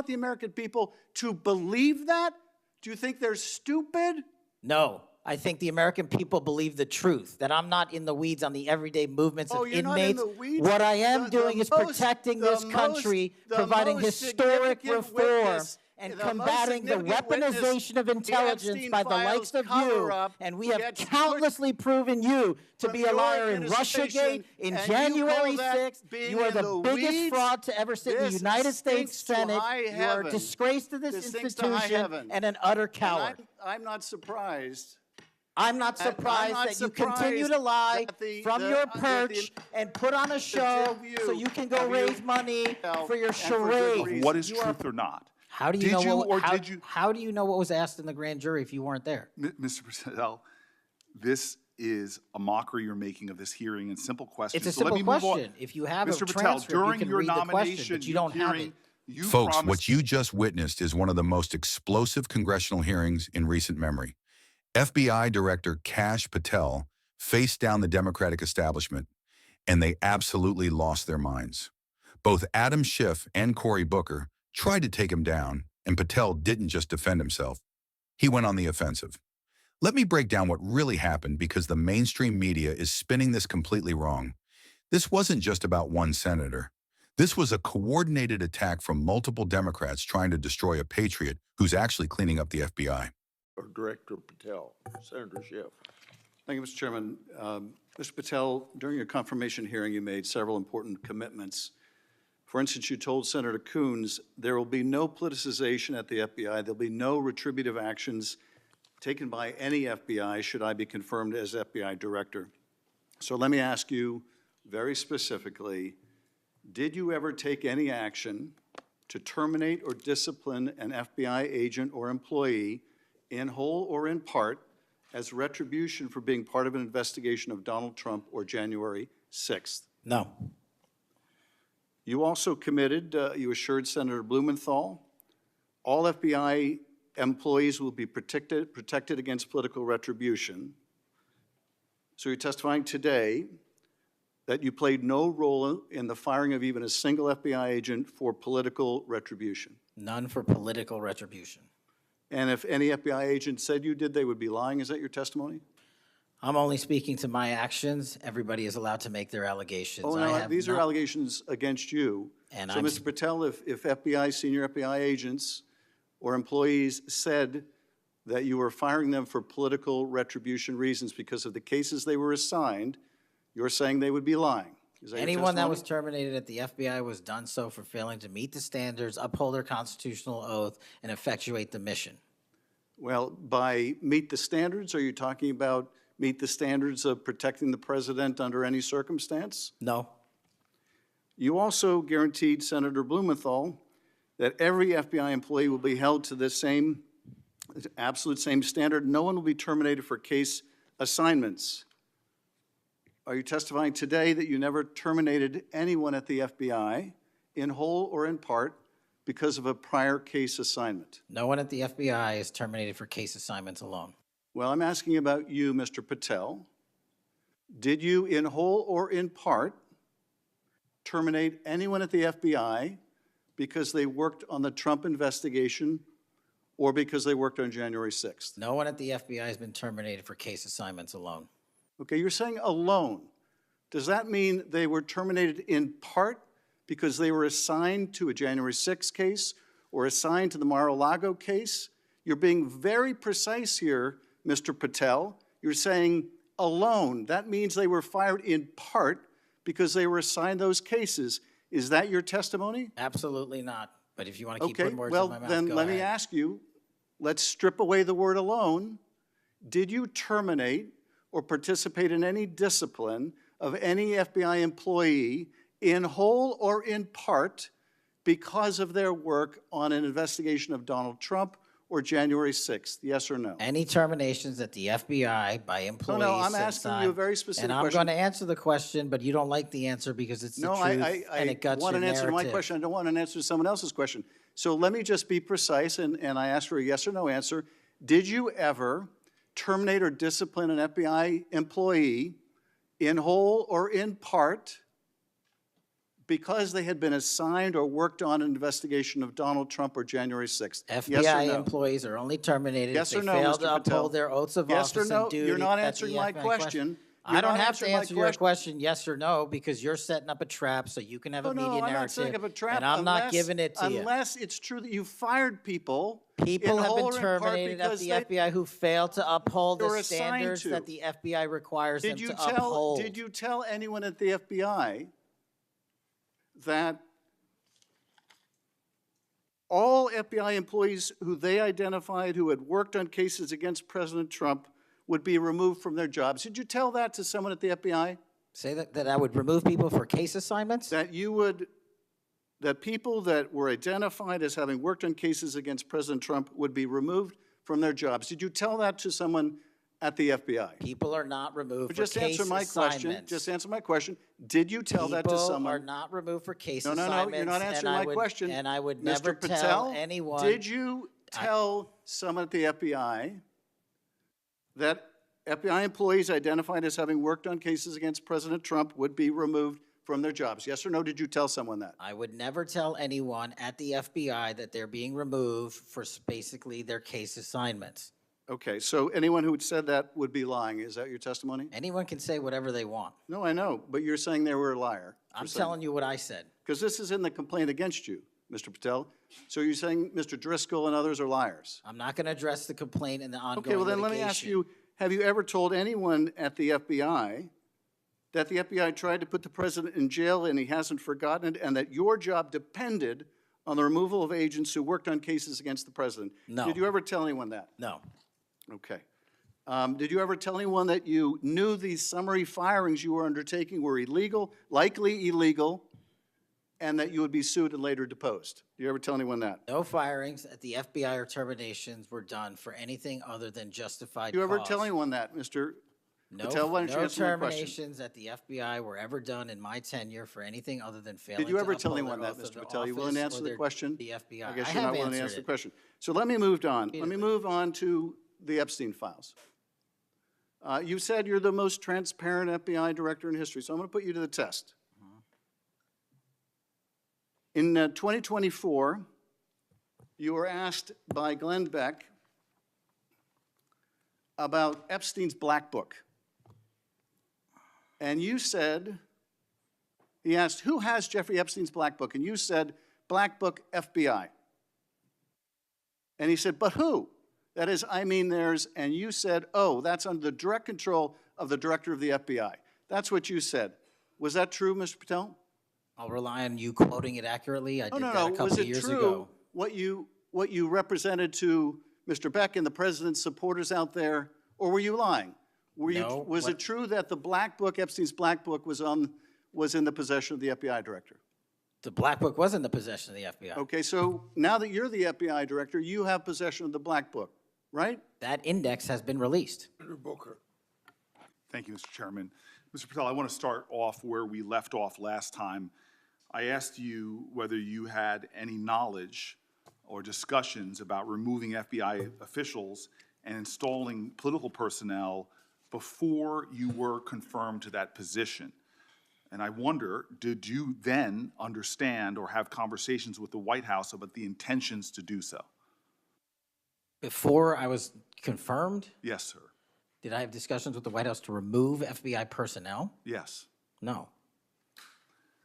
the American people to believe that? Do you think they're stupid? No. I think the American people believe the truth, that I'm not in the weeds on the everyday movements of you're inmates. not in the weeds? What I am doing is protecting this country, providing historic reform, and combating the weaponization of intelligence by the likes of you. And we have countlessly proven you to be a liar in Russiagate, in January 6th. You are the biggest fraud to ever sit in the United States Senate. You are a disgrace to this institution and an utter coward. I'm not surprised. I'm not surprised that you continue to lie from your perch and put on a show so you can go raise money for your charade. What is truth or not? How do you how do you know what was asked in the grand jury if you weren't there? Mr. Patel, this is a mockery you're making of this hearing and simple questions. It's a simple question. If you have Mr. a Patel, transcript, during you can your read the question, nomination, but you don't have it. Folks, what you just witnessed is one of the most explosive congressional hearings in recent memory. FBI Director Kash Patel faced down the Democratic establishment, and they absolutely lost their minds. Both Adam Schiff and Cory Booker tried to take him down, and Patel didn't just defend himself. He went on the offensive. Let me break down what really happened because the mainstream media is spinning this completely wrong. This wasn't just about one senator. This was a coordinated attack from multiple Democrats trying to destroy a patriot who's actually cleaning up the FBI. Director Patel, Senator Schiff. Thank you, Mr. Chairman. Mr. Patel, during your confirmation hearing, you made several important commitments. For instance, you told Senator Coons there will be no politicization at the FBI. There'll be no retributive actions taken by any FBI should I be confirmed as FBI director. So let me ask you very specifically, did you ever take any action to terminate or discipline an FBI agent or employee in whole or in part as retribution for being part of an investigation of Donald Trump or January 6th? No. You also committed, you assured Senator Blumenthal, all FBI employees will be protected against political retribution. So you're testifying today that you played no role in the firing of even a single FBI agent for political retribution. None for political retribution. And if any FBI agent said you did, they would be lying. Is that your testimony? I'm only speaking to my actions. Everybody is allowed to make their allegations. Oh, no, these are allegations against you. And so, Mr. Patel, if FBI, senior FBI agents or employees said that you were firing them for political retribution reasons because of the cases they were assigned, you're saying they would be lying. Is that anyone that was terminated at the FBI was done so for failing to meet the standards, uphold their constitutional oath, and effectuate the mission. Well, by meet the standards, are you talking about meet the standards of protecting the president under any circumstance? No. You also guaranteed Senator Blumenthal that every FBI employee will be held to the same, absolute same standard. No one will be terminated for case assignments. Are you testifying today that you never terminated anyone at the FBI in whole or in part because of a prior case assignment? No one at the FBI is terminated for case assignments alone. Well, I'm asking about you, Mr. Patel. Did you, in whole or in part, terminate anyone at the FBI because they worked on the Trump investigation or because they worked on January 6th? No one at the FBI has been terminated for case assignments alone. Okay, you're saying alone. Does that mean they were terminated in part because they were assigned to a January 6th case or assigned to the Mar-a-Lago case? You're being very precise here, Mr. Patel. You're saying alone. That means they were fired in part because they were assigned those cases. Is that your testimony? Absolutely not. But if you want to keep putting words in my mouth, then go let ahead. me ask you, let's strip away the word alone. Did you terminate or participate in any discipline of any FBI employee in whole or in part because of their work on an investigation of Donald Trump or January 6th? Yes or no? Any terminations at the FBI by employees. No, I'm asking you a very specific question. And I'm going to answer the question, but you don't like the answer because it's the truth and it guts your narrative. I want an answer to my question. I don't want an answer to someone else's question. So let me just be precise, and I ask for a yes or no answer. Did you ever terminate or discipline an FBI employee in whole or in part because they had been assigned or worked on an investigation of Donald Trump or January 6th? Yes or FBI no? employees are only terminated Yes if or they no, fail Mr. to Patel? uphold their oaths of Yes or office no? and duty. You're not at the answering my FBI question. I You're don't not have to answering my answer your question yes or no because you're setting up a trap so you can have a Oh, media no, I'm not narrative. setting up a trap. And I'm not giving it to you. Unless it's true that you fired people. People in have been whole or in part terminated at because the they- FBI who failed to uphold They were the assigned standards to. that the FBI requires them Did you to tell? uphold. Did you tell anyone at the FBI that all FBI employees who they identified who had worked on cases against President Trump would be removed from their jobs? Did you tell that to someone at the FBI? Say that I would remove people for case assignments? That you would, that people that were identified as having worked on cases against President Trump would be removed from their jobs? Did you tell that to someone at the FBI? People are not removed for Just case answer my question. assignments. Just answer my question. Did you tell that to someone? People are not removed for case No, assignments. you're not answering my question. And I would Mr. never Patel, tell anyone. did you tell someone at the FBI that FBI employees identified as having worked on cases against President Trump would be removed from their jobs? Yes or no, did you tell someone that? I would never tell anyone at the FBI that they're being removed for basically their case assignments. Okay, so anyone who had said that would be lying. Is that your testimony? Anyone can say whatever they want. No, I know, but you're saying they were a liar. I'm telling you what I said. Because this is in the complaint against you, Mr. Patel. So you're saying Mr. Driscoll and others are liars? I'm not going to address the complaint and the ongoing Okay, well then let me ask you, have you ever told anyone at the FBI that the FBI tried to put the president in jail and he hasn't forgotten it, and that your job depended on the removal of agents who worked on cases against the president? No. Did you ever tell anyone that? No. Okay. Did you ever tell anyone that you knew these summary firings you were undertaking were illegal, likely illegal, and that you would be sued and later deposed? Did you ever tell anyone that? No firings at the FBI or terminations were done for anything other than justified Did you ever cause. tell anyone that, Mr. No, Patel? Why don't you no answer my question? terminations at the FBI were ever done in my tenure for anything other than failing Did you to ever tell uphold anyone their that, oath of Mr. Patel? You willing to office answer or the their- question? The FBI. I guess I you're not have willing to answered answer the it. question. So let me move on. Let me move on to the Epstein files. You said you're the most transparent FBI director in history, so I'm going to put you to the test. In 2024, you were asked by Glenn Beck about Epstein's Black Book. And you said, he asked, who has Jeffrey Epstein's Black Book? And you said, Black Book, FBI. And he said, but who? That is, I mean theirs. And you said, oh, that's under the direct control of the director of the FBI. That's what you said. Was that true, Mr. Patel? I'll rely on you quoting it accurately. I did that a Was couple it years true ago. what you represented to Mr. Beck and the president's supporters out there, or were you lying? No, Was it true that the Black Book, Epstein's Black Book, was in the possession of the FBI director? The Black Book was in the possession of the FBI. Okay, so now that you're the FBI director, you have possession of the Black Book, right? That index has been released. Senator Booker. Thank you, Mr. Chairman. Mr. Patel, I want to start off where we left off last time. I asked you whether you had any knowledge or discussions about removing FBI officials and installing political personnel before you were confirmed to that position. And I wonder, did you then understand or have conversations with the White House about the intentions to do so? Before I was confirmed, Yes, sir. did I have discussions with the White House to remove FBI personnel? Yes. No.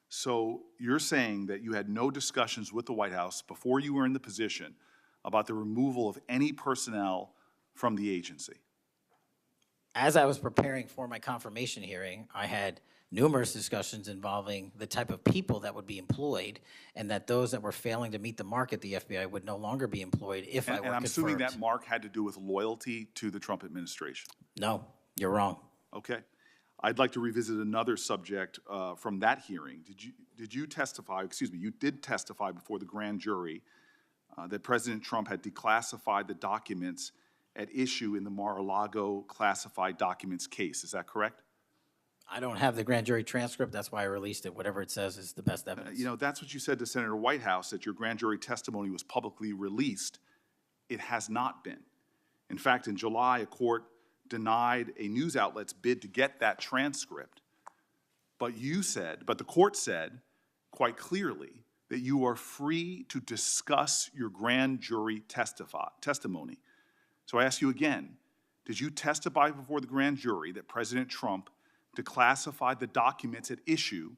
So you're saying that you had no discussions with the White House before you were in the position about the removal of any personnel from the agency? As I was preparing for my confirmation hearing, I had numerous discussions involving the type of people that would be employed and that those that were failing to meet the mark at the FBI would no longer be employed if I were And I'm confirmed. assuming that mark had to do with loyalty to the Trump administration. No, you're wrong. Okay. I'd like to revisit another subject from that hearing. Did you testify, excuse me, you did testify before the grand jury that President Trump had declassified the documents at issue in the Mar-a-Lago classified documents case. Is that correct? I don't have the grand jury transcript. That's why I released it. Whatever it says is the best evidence. You know, that's what you said to Senator Whitehouse, that your grand jury testimony was publicly released. It has not been. In fact, in July, a court denied a news outlet's bid to get that transcript. But the court said, quite clearly that you are free to discuss your grand jury testimony. So I ask you again, did you testify before the grand jury that President Trump declassified the documents at issue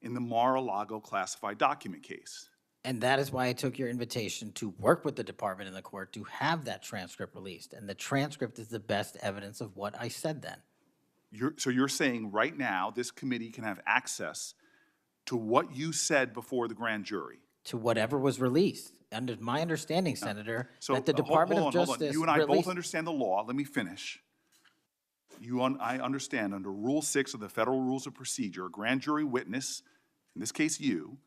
in the Mar-a-Lago classified document case? And that is why I took your invitation to work with the department and the court to have that transcript released. And the transcript is the best evidence of what I said then. So you're saying right now this committee can have access to what you said before the grand jury? To whatever was released. Under my understanding, Senator, So that the Department of hold on. Justice You and I both released. understand the law. Let me finish. I understand under Rule 6 of the Federal Rules of Procedure, a grand jury witness, in this case you,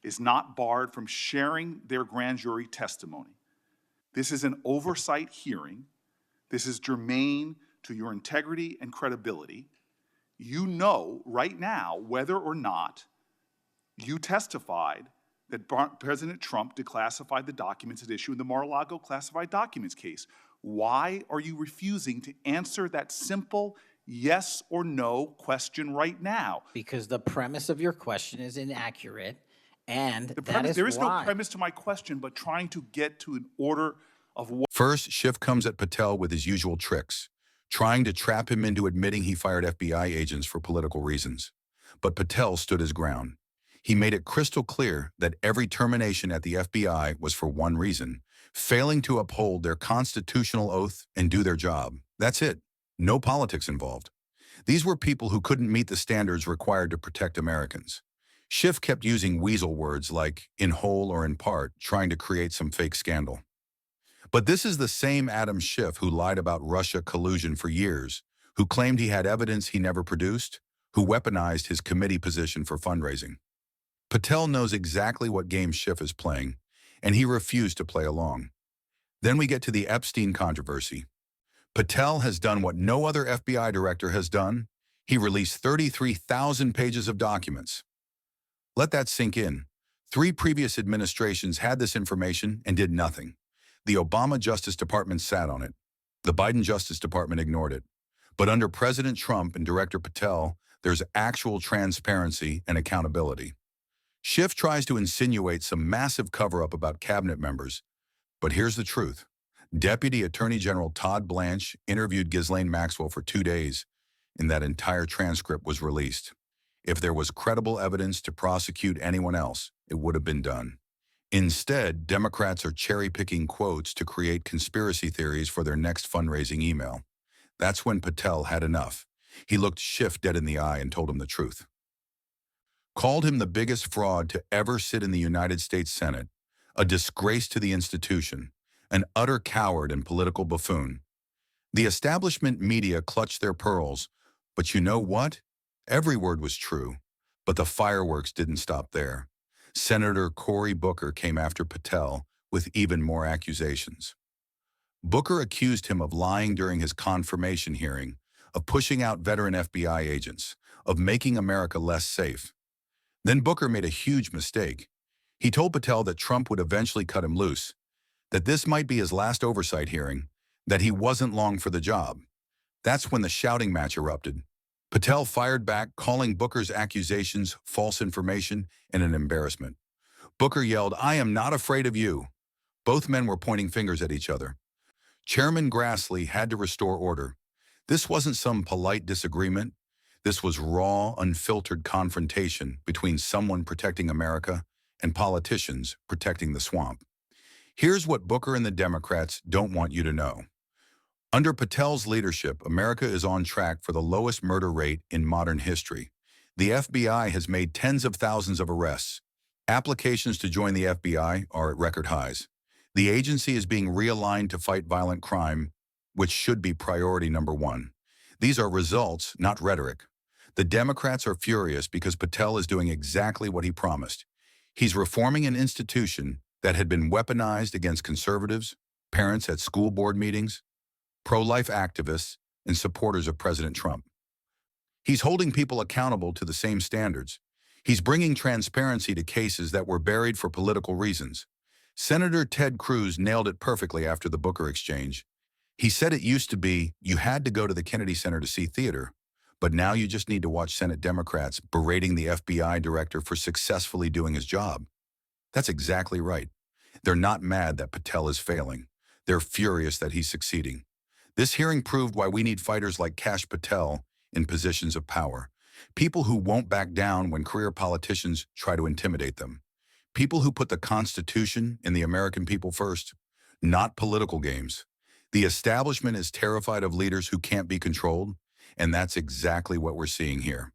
is not barred from sharing their grand jury testimony. This is an oversight hearing. This is germane to your integrity and credibility. You know right now whether or not you testified that President Trump declassified the documents at issue in the Mar-a-Lago classified documents case. Why are you refusing to answer that simple yes or no question right now? Because the premise of your question is inaccurate, and There is no premise to my question, but trying to get to an order of what. First, Schiff comes at Patel with his usual tricks, trying to trap him into admitting he fired FBI agents for political reasons. But Patel stood his ground. He made it crystal clear that every termination at the FBI was for one reason: failing to uphold their constitutional oath and do their job. That's it. No politics involved. These were people who couldn't meet the standards required to protect Americans. Schiff kept using weasel words like in whole or in part, trying to create some fake scandal. But this is the same Adam Schiff who lied about Russia collusion for years, who claimed he had evidence he never produced, who weaponized his committee position for fundraising. Patel knows exactly what game Schiff is playing, and he refused to play along. Then we get to the Epstein controversy. Patel has done what no other FBI director has done. He released 33,000 pages of documents. Let that sink in. 3 previous administrations had this information and did nothing. The Obama Justice Department sat on it. The Biden Justice Department ignored it. But under President Trump and Director Patel, there's actual transparency and accountability. Schiff tries to insinuate some massive cover-up about cabinet members, but here's the truth. Deputy Attorney General Todd Blanche interviewed Ghislaine Maxwell for 2 days, and that entire transcript was released. If there was credible evidence to prosecute anyone else, it would have been done. Instead, Democrats are cherry-picking quotes to create conspiracy theories for their next fundraising email. That's when Patel had enough. He looked Schiff dead in the eye and told him the truth. Called him the biggest fraud to ever sit in the United States Senate, a disgrace to the institution, an utter coward and political buffoon. The establishment media clutched their pearls, but you know what? Every word was true, but the fireworks didn't stop there. Senator Cory Booker came after Patel with even more accusations. Booker accused him of lying during his confirmation hearing, of pushing out veteran FBI agents, of making America less safe. Then Booker made a huge mistake. He told Patel that Trump would eventually cut him loose, that this might be his last oversight hearing, that he wasn't long for the job. That's when the shouting match erupted. Patel fired back, calling Booker's accusations false information and an embarrassment. Booker yelled, "I am not afraid of you." Both men were pointing fingers at each other. Chairman Grassley had to restore order. This wasn't some polite disagreement. This was raw, unfiltered confrontation between someone protecting America and politicians protecting the swamp. Here's what Booker and the Democrats don't want you to know. Under Patel's leadership, America is on track for the lowest murder rate in modern history. The FBI has made tens of thousands of arrests. Applications to join the FBI are at record highs. The agency is being realigned to fight violent crime, which should be priority number 1. These are results, not rhetoric. The Democrats are furious because Patel is doing exactly what he promised. He's reforming an institution that had been weaponized against conservatives, parents at school board meetings, pro-life activists, and supporters of President Trump. He's holding people accountable to the same standards. He's bringing transparency to cases that were buried for political reasons. Senator Ted Cruz nailed it perfectly after the Booker exchange. He said it used to be you had to go to the Kennedy Center to see theater, But now you just need to watch Senate Democrats berating the FBI director for successfully doing his job. That's exactly right. They're not mad that Patel is failing. They're furious that he's succeeding. This hearing proved why we need fighters like Kash Patel in positions of power. People who won't back down when career politicians try to intimidate them. People who put the Constitution and the American people first, not political games. The establishment is terrified of leaders who can't be controlled, and that's exactly what we're seeing here.